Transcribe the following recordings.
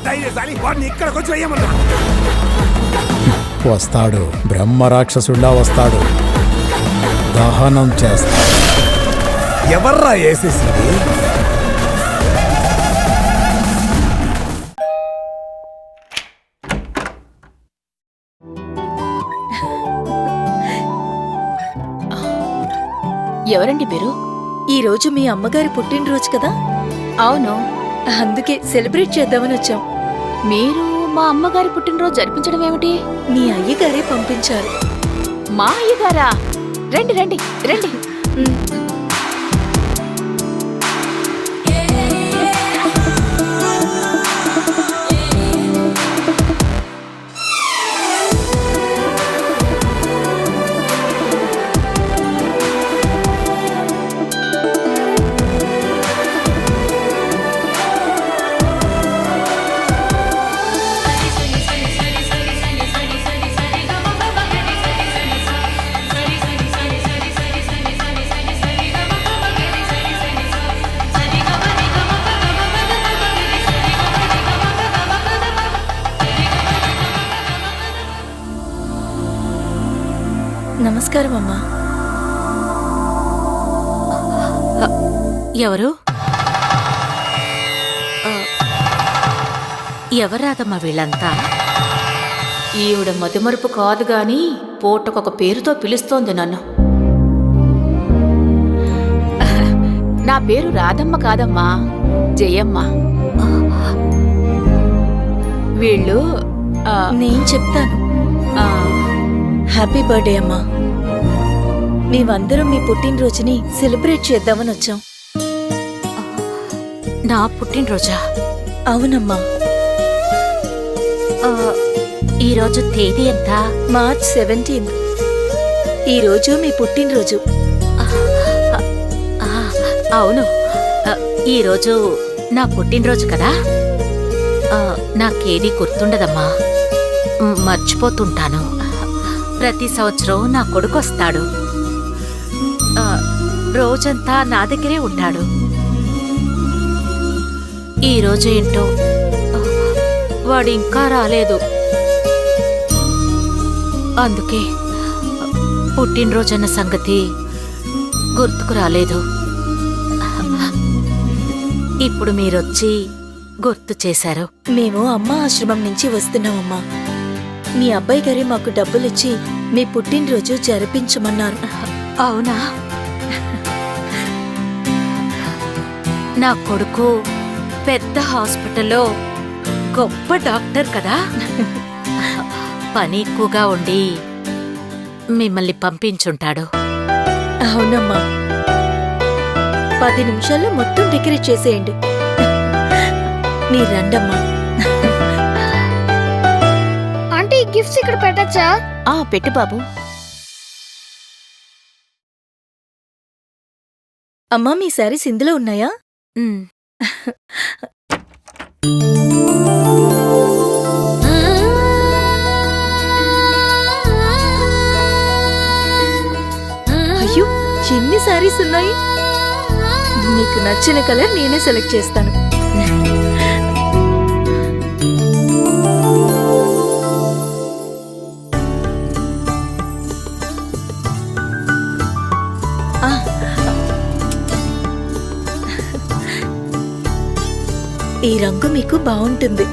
ధైర్యశాలి, వాడిని ఇక్కడికి వచ్చి వేయమన్నా. వస్తాడు, బ్రహ్మ రాక్షసుడిలా వస్తాడు, దహనం చేస్తాడు. ఎవర్రా వేసేసింది? ఎవరండి మీరు? ఈరోజు మీ అమ్మగారి పుట్టినరోజు కదా, అవును. అందుకే సెలబ్రేట్ చేద్దామని వచ్చాం. మీరు మా అమ్మగారి పుట్టినరోజు జరిపించడం ఏమిటి? మీ అయ్యగారే పంపించారు. మా అయ్యగారా? రండి రండి రండి. నమస్కారం అమ్మా. ఎవరు? ఎవరాదమ్మా వీళ్ళంతా? ఈవిడ మతిమరుపు కాదు గాని పూటకొక పేరుతో పిలుస్తోంది నన్ను. నా పేరు రాధమ్మ కాదమ్మా, జయమ్మ. వీళ్ళు నేను చెప్తాను. హ్యాపీ బర్త్డే అమ్మా. మేమందరం మీ పుట్టినరోజుని సెలబ్రేట్ చేద్దామని వచ్చాం. నా పుట్టినరోజా? అవునమ్మా. ఈరోజు తేదీ ఎంత? మార్చ్ 17. ఈరోజు మీ పుట్టినరోజు. అవును, ఈరోజు నా పుట్టినరోజు కదా. నాకేదీ గుర్తుండదమ్మా, మర్చిపోతుంటాను. ప్రతి సంవత్సరం నా కొడుకొస్తాడు, రోజంతా నా దగ్గరే ఉంటాడు. ఈరోజు ఏంటో వాడు ఇంకా రాలేదు. అందుకే పుట్టినరోజన్న సంగతి గుర్తుకు రాలేదు. ఇప్పుడు మీరొచ్చి గుర్తు చేశారు. మేము అమ్మ ఆశ్రమం నుంచి వస్తున్నామమ్మా. మీ అబ్బాయి గారే మాకు డబ్బులిచ్చి మీ పుట్టినరోజు జరిపించమన్నారు. అవునా? నా కొడుకు పెద్ద హాస్పిటల్లో గొప్ప డాక్టర్ కదా, పని ఎక్కువగా ఉండి మిమ్మల్ని పంపించుంటాడు. అవునమ్మా. 10 నిమిషాల్లో మొత్తం డెకరేట్ చేసేయండి. మీరు రండమ్మా. ఆంటీ, గిఫ్ట్స్ ఇక్కడ పెట్టచ్చా? పెట్టు బాబు. అమ్మా, మీ శారీస్ ఇందులో ఉన్నాయా? అయ్యో, ఎన్ని శారీస్ ఉన్నాయి. మీకు నచ్చిన కలర్ నేనే సెలెక్ట్ చేస్తాను. ఈ రంగు మీకు బాగుంటుంది,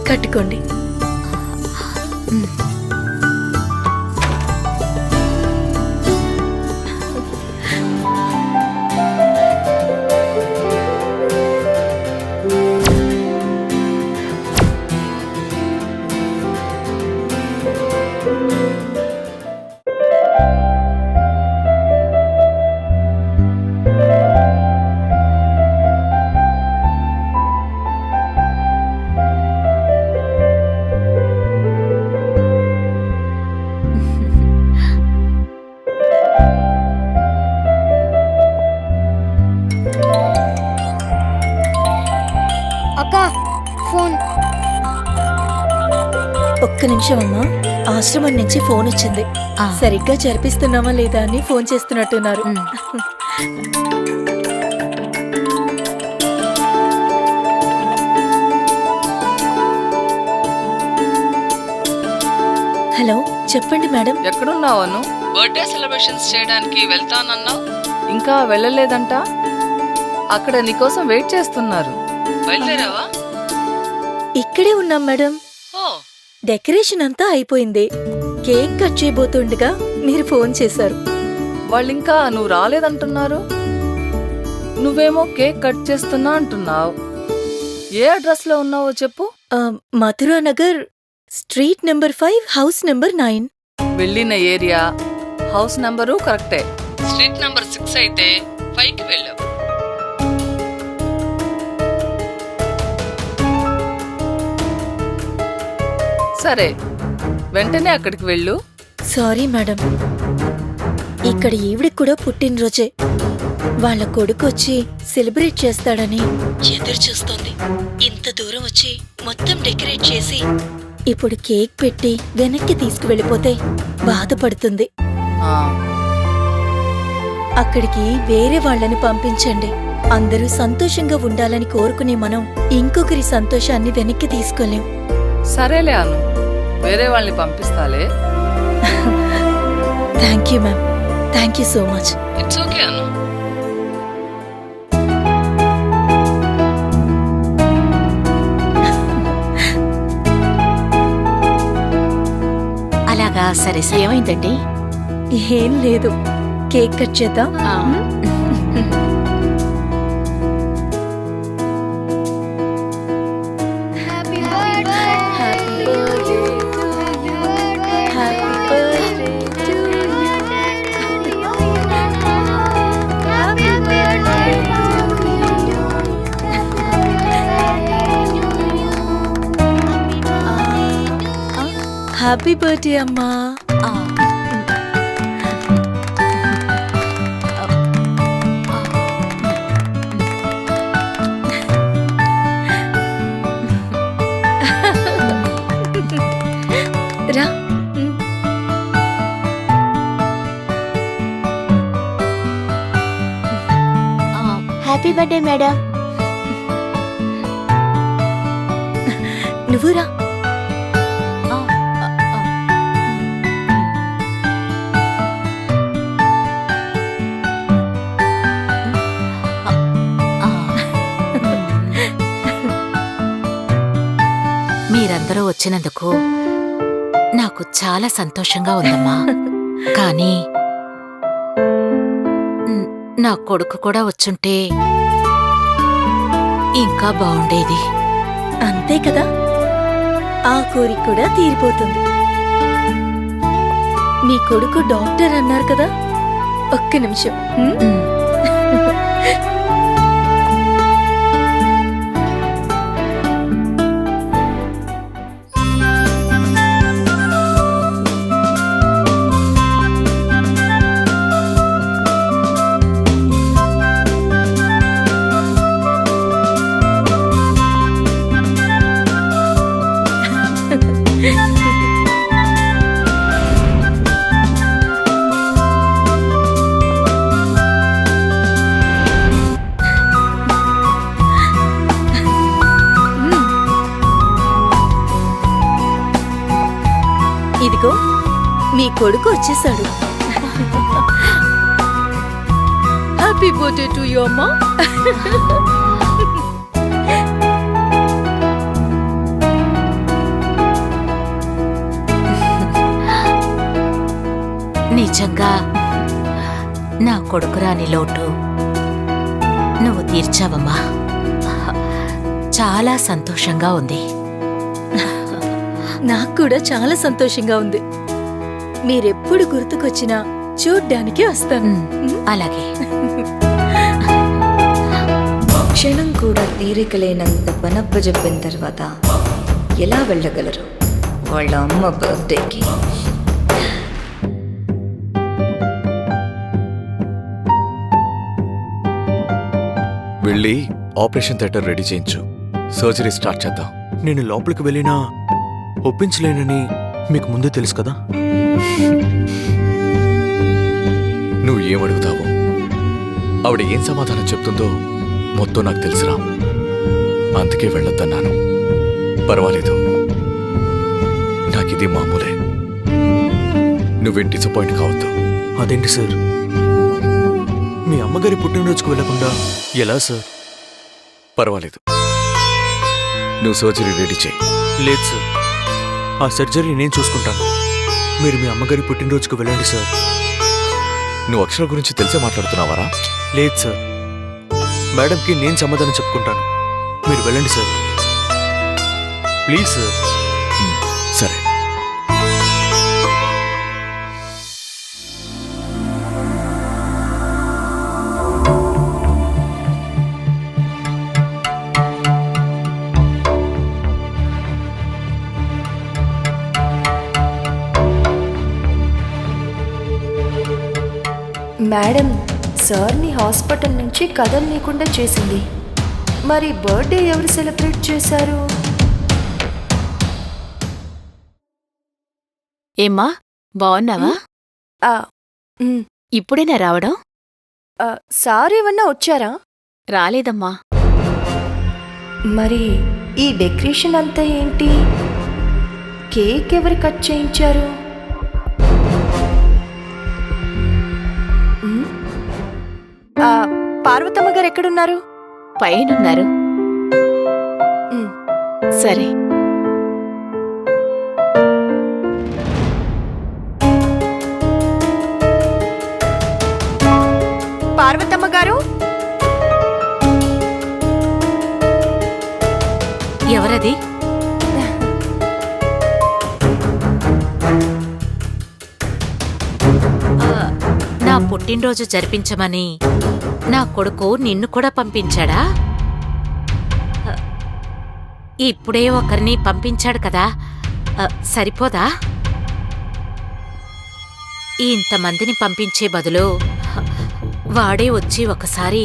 కట్టుకోండి. ఒక్క నిమిషం అమ్మా. ఆశ్రమం నుంచి ఫోన్ వచ్చింది. సరిగ్గా జరిపిస్తున్నామా లేదా అని ఫోన్ చేస్తున్నట్టున్నారు. చెప్పండి మేడం. ఎక్కడున్నావు అను? బర్త్డే సెలబ్రేషన్స్ చేయడానికి వెళ్తానన్నావు, ఇంకా వెళ్ళలేదంట. అక్కడ నీకోసం వెయిట్ చేస్తున్నారు. బయలుదేరావా? ఇక్కడే ఉన్నాం మేడం. ఓ, డెకరేషన్ అంతా అయిపోయింది. కేక్ కట్ చేయబోతుండగా మీరు ఫోన్ చేశారు. వాళ్ళింకా నువ్వు రాలేదంటున్నారు. నువ్వేమో కేక్ కట్ చేస్తున్నా అంటున్నావు. ఏ అడ్రస్ లో ఉన్నావో చెప్పు. Mathura Nagar, street number 5, house number 9. వెళ్ళిన ఏరియా, హౌస్ నంబరు కరెక్టే. స్ట్రీట్ నంబర్ 6 అయితే 5కి వెళ్ళావు. సరే, వెంటనే అక్కడికి వెళ్ళు. సారీ మేడం, ఇక్కడ ఈవిడికి కూడా పుట్టినరోజే. వాళ్ళ కొడుకు వచ్చి సెలబ్రేట్ చేస్తాడని ఎదురు చూస్తోంది. ఇంత దూరం వచ్చి మొత్తం డెకరేట్ చేసి ఇప్పుడు కేక్ పెట్టి వెనక్కి తీసుకువెళ్ళిపోతే బాధపడుతుంది. ఆ, అక్కడికి వేరే వాళ్ళని పంపించండి. అందరూ సంతోషంగా ఉండాలని కోరుకునే మనం ఇంకొకరి సంతోషాన్ని వెనక్కి తీసుకోలేం. సరేలే అను, వేరే వాళ్ళని పంపిస్తాలే. Thank you ma'am, thank you so much. It's okay Anu. అలాగా, సరే సరే. ఏమైందండి? ఏం లేదు, కేక్ కట్ చేద్దాం. ఆ, హ్యాపీ బర్త్డే అమ్మా. రా. Happy birthday madam. నువ్వు రా. మీరందరూ వచ్చినందుకు నాకు చాలా సంతోషంగా ఉందమ్మా. కానీ నా కొడుకు కూడా వచ్చుంటే ఇంకా బాగుండేది. అంతే కదా, ఆ కోరిక కూడా తీరిపోతుంది. మీ కొడుకు డాక్టర్ అన్నారు కదా, ఒక్క నిమిషం. ఇదిగో మీ కొడుకు వచ్చేసాడు. హ్యాపీ బర్త్డే టు యు అమ్మా. నిజంగా నా కొడుకు రాని లోటు నువ్వు తీర్చావమ్మా. చాలా సంతోషంగా ఉంది. నాకు కూడా చాలా సంతోషంగా ఉంది. మీరెప్పుడు గుర్తుకొచ్చినా చూడ్డానికి వస్తాను. అలాగే. క్షణం కూడా తీరికలేనంత పనప్ప చెప్పిన తర్వాత ఎలా వెళ్ళగలరు వాళ్ళ అమ్మ బర్త్డేకి? వెళ్ళి ఆపరేషన్ థియేటర్ రెడీ చేయించు. సర్జరీ స్టార్ట్ చేద్దాం. నేను లోపలికి వెళ్ళినా ఒప్పించలేనని మీకు ముందే తెలుసు కదా. నువ్వు ఏమడుగుతావో, ఆవిడ ఏం సమాధానం చెప్తుందో మొత్తం నాకు తెలుసురా. అందుకే వెళ్ళొద్దన్నాను. పర్వాలేదు, నాకిది మామూలే. నువ్వేం డిసప్పాయింట్ కావద్దు. అదేంటి సార్, మీ అమ్మగారి పుట్టినరోజుకు వెళ్ళకుండా ఎలా సార్? పర్వాలేదు, నువ్వు సర్జరీ రెడీ చేయి. లేదు సార్, ఆ సర్జరీ నేను చూసుకుంటాను. మీరు మీ అమ్మగారి పుట్టినరోజుకు వెళ్ళండి సార్. నువ్వు అక్షర గురించి తెలిసే మాట్లాడుతున్నావారా? లేదు సార్, మేడంకి నేను సమాధానం చెప్పుకుంటాను. మీరు వెళ్ళండి సార్, ప్లీజ్ సార్. సరే. మేడం సార్ని హాస్పిటల్ నుంచి కదలనీయకుండా చేసింది. మరి బర్త్డే ఎవరు సెలబ్రేట్ చేశారు? ఏమ్మా, బాగున్నావా? ఇప్పుడేనా రావడం? సార్ ఏమన్నా వచ్చారా? రాలేదమ్మా. మరి ఈ డెకరేషన్ అంతా ఏంటి? కేక్ ఎవరు కట్ చేయించారు? పార్వతమ్మ గారు ఎక్కడున్నారు? పైనున్నారు. సరే. పార్వతమ్మ గారు, ఎవరది? నా పుట్టినరోజు జరిపించమని నా కొడుకు నిన్ను కూడా పంపించాడా? ఇప్పుడే ఒకరిని పంపించాడు కదా, సరిపోదా? ఇంతమందిని పంపించే బదులు వాడే వచ్చి ఒకసారి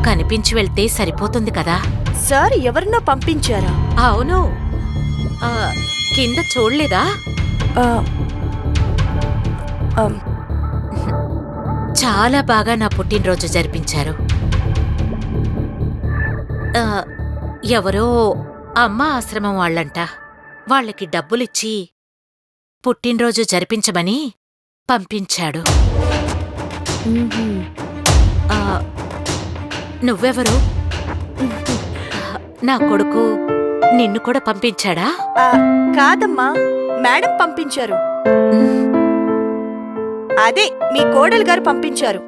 కనిపించి వెళ్తే సరిపోతుంది కదా. సార్ ఎవరినో పంపించారా? అవును, కింద చూడలేదా? చాలా బాగా నా పుట్టినరోజు జరిపించారు. ఎవరో అమ్మ ఆశ్రమం వాళ్ళంట. వాళ్ళకి డబ్బులిచ్చి పుట్టినరోజు జరిపించమని పంపించాడు. నువ్వెవరు? నా కొడుకు నిన్ను కూడా పంపించాడా? కాదమ్మా, మేడం పంపించారు. అదే మీ కోడలు గారు పంపించారు.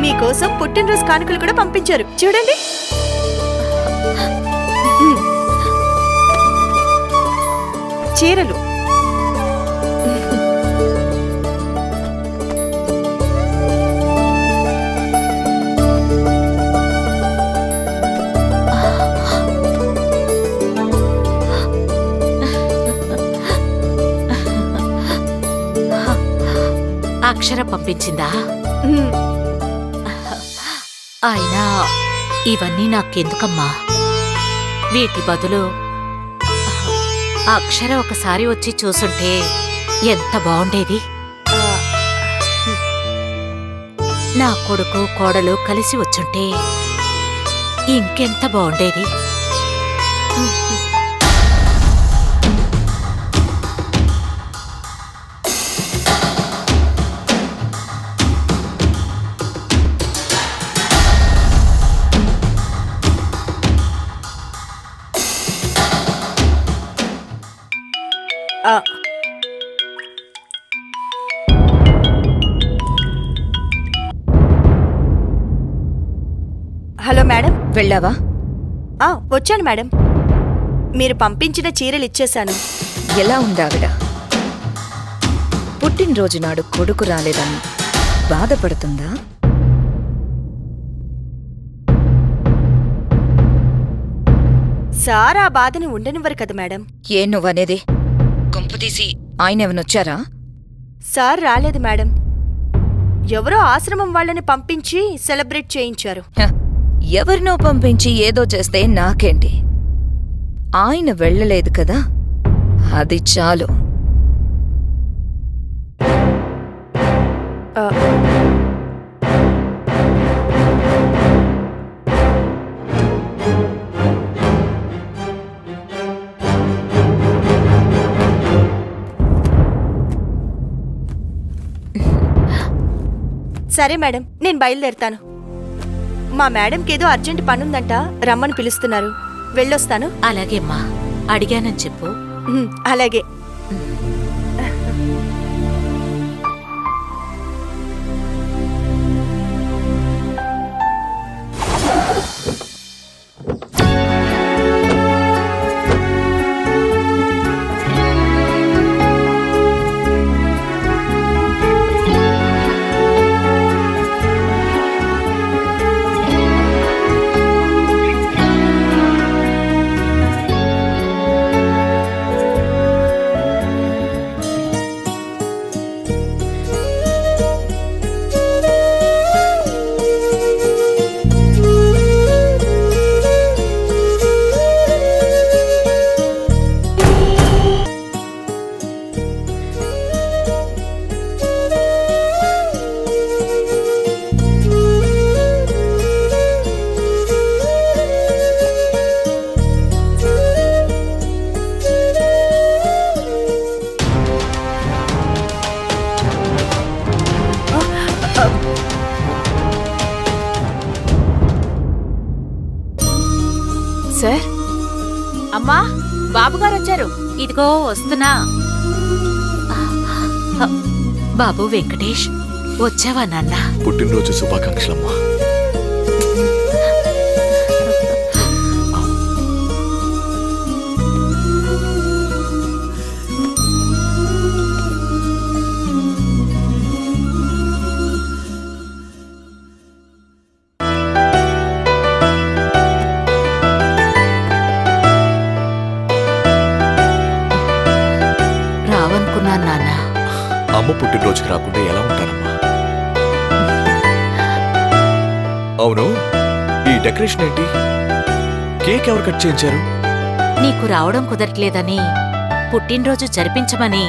మీకోసం పుట్టినరోజు కానుకలు కూడా పంపించారు. చూడండి. చీరలు. అక్షర పంపించిందా? అయినా ఇవన్నీ నాకెందుకమ్మా? వీటి బదులు అక్షర ఒకసారి వచ్చి చూసుంటే ఎంత బాగుండేది. నా కొడుకు కోడలు కలిసి వచ్చుంటే ఇంకెంత బాగుండేది. Hello madam. వెళ్ళావా? వచ్చాను మేడం. మీరు పంపించిన చీరలు ఇచ్చేశాను. ఎలా ఉందావిడ? పుట్టినరోజు నాడు కొడుకు రాలేదని బాధపడుతుందా? సార్ ఆ బాధని ఉండనివ్వరు కదా మేడం. ఏం నువ్వనేది? కొంపదీసి ఆయన ఏమనొచ్చారా? సార్ రాలేదు మేడం. ఎవరో ఆశ్రమం వాళ్ళని పంపించి సెలబ్రేట్ చేయించారు. ఎవరినో పంపించి ఏదో చేస్తే నాకేంటి? ఆయన వెళ్ళలేదు కదా, అది చాలు. సరే మేడం, నేను బయలుదేరుతాను. మా మేడంకి ఏదో అర్జెంట్ పనుందంట, రమ్మని పిలుస్తున్నారు. వెళ్ళొస్తాను. అలాగేమ్మా, అడిగానని చెప్పు. అలాగే. సార్, అమ్మా, బాబుగారు వచ్చారు. ఇదిగో వస్తున్నా. బాబు వెంకటేష్, వచ్చావా నాన్న? పుట్టినరోజు శుభాకాంక్షలమ్మా. రావనుకున్నాను నాన్న. అమ్మ పుట్టినరోజుకి రాకుండా ఎలా ఉంటానమ్మా? అవును, ఈ డెకరేషన్ ఏంటి? కేక్ ఎవరు కట్ చేయించారు? నీకు రావడం కుదరట్లేదని పుట్టినరోజు జరిపించమని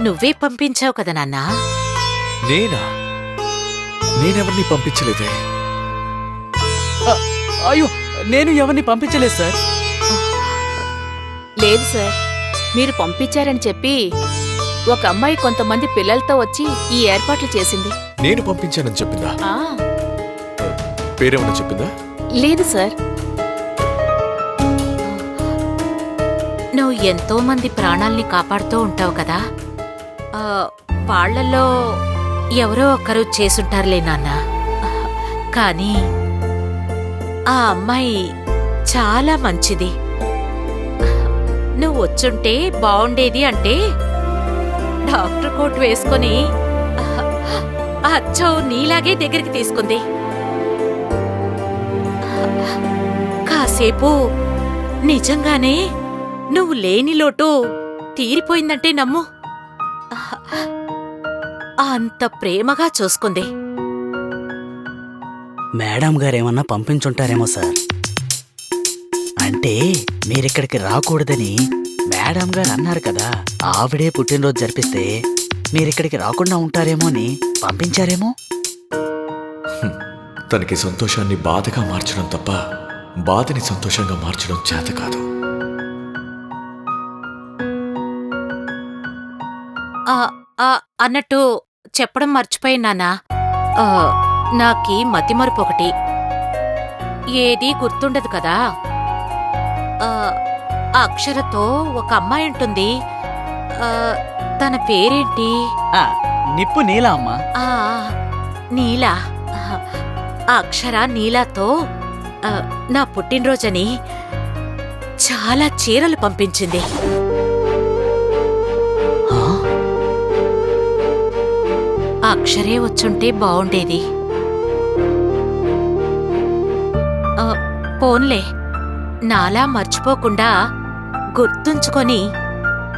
నువ్వే పంపించావు కదా నాన్నా. నేనా? నేనెవరిని పంపించలేదే. అయ్యో, నేను ఎవరిని పంపించలేదు సార్. లేదు సార్, మీరు పంపించారని చెప్పి ఒక అమ్మాయి కొంతమంది పిల్లలతో వచ్చి ఈ ఏర్పాట్లు చేసింది. నేను పంపించానని చెప్పిందా? ఆ, పేరేమన్నా చెప్పిందా? లేదు సార్. నువ్వు ఎంతో మంది ప్రాణాల్ని కాపాడుతూ ఉంటావు కదా, వాళ్లలో ఎవరో ఒకరు చేసుంటారులే నాన్న. కానీ ఆ అమ్మాయి చాలా మంచిది. నువ్వు వచ్చుంటే బావుండేది అంటే డాక్టర్ కోట్ వేసుకొని అచ్చో నీలాగే దగ్గరికి తీసుకుంది. కాసేపు నిజంగానే నువ్వు లేని లోటు తీరిపోయిందంటే నమ్ము. అంత ప్రేమగా చూసుకుంది. మేడం గారేమన్నా పంపించుంటారేమో సార్. అంటే మీరిక్కడికి రాకూడదని మేడం గారు అన్నారు కదా, ఆవిడే పుట్టినరోజు జరిపిస్తే మీరిక్కడికి రాకుండా ఉంటారేమో అని పంపించారేమో. తనకి సంతోషాన్ని బాధగా మార్చడం తప్ప బాధని సంతోషంగా మార్చడం చేత కాదు. అన్నట్టు చెప్పడం మర్చిపోయినానా, నాకీ మతిమరుపు ఒకటి. ఏదీ గుర్తుండదు కదా. అక్షరతో ఒక అమ్మాయి ఉంటుంది. తన పేరేంటి? నిప్పు నీలా అమ్మా. నీలా. అక్షర నీలాతో నా పుట్టినరోజని చాలా చీరలు పంపించింది. అక్షరే వచ్చుంటే బావుండేది. పోన్లే, నాలా మర్చిపోకుండా గుర్తుంచుకొని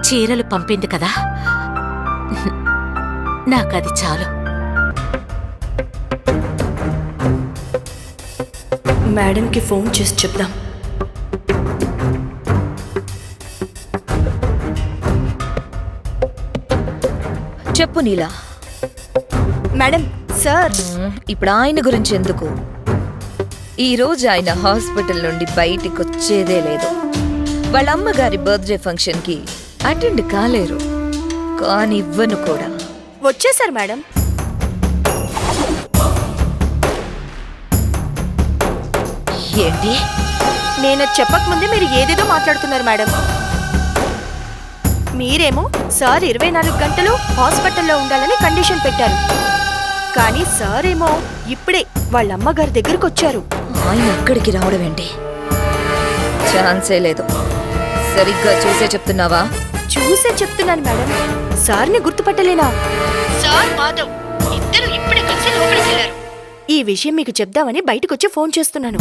చీరలు పంపింది కదా, నాకది చాలు. మేడంకి ఫోన్ చేసి చెప్దాం. చెప్పు నీలా. మేడం, సార్ ఇప్పుడు ఆయన గురించి ఎందుకు? ఈరోజు ఆయన హాస్పిటల్ నుండి బయటికి వచ్చేదే లేదు. వాళ్ళ అమ్మగారి బర్త్డే ఫంక్షన్కి అటెండ్ కాలేరు, కానీ ఇవ్వను కూడా. వచ్చేసారు మేడం. ఏంటి? నేను చెప్పకముందే మీరు ఏదేదో మాట్లాడుతున్నారు మేడం. మీరేమో సార్ 24 గంటలు హాస్పిటల్లో ఉండాలని కండిషన్ పెట్టారు. కానీ సార్ ఏమో ఇప్పుడే వాళ్ళ అమ్మగారి దగ్గరకు వచ్చారు. ఆయన అక్కడికి రావడం ఏంటి? ఛాన్సే లేదు. సరిగ్గా చూసే చెప్తున్నావా? చూసే చెప్తున్నాను మేడం. సార్ని గుర్తుపట్టలేనా? సార్ మాధవ్ ఇద్దరు ఇప్పుడే కలిసి లోపలికి వెళ్ళారు. ఈ విషయం మీకు చెప్దామని బయటకొచ్చి ఫోన్ చేస్తున్నాను.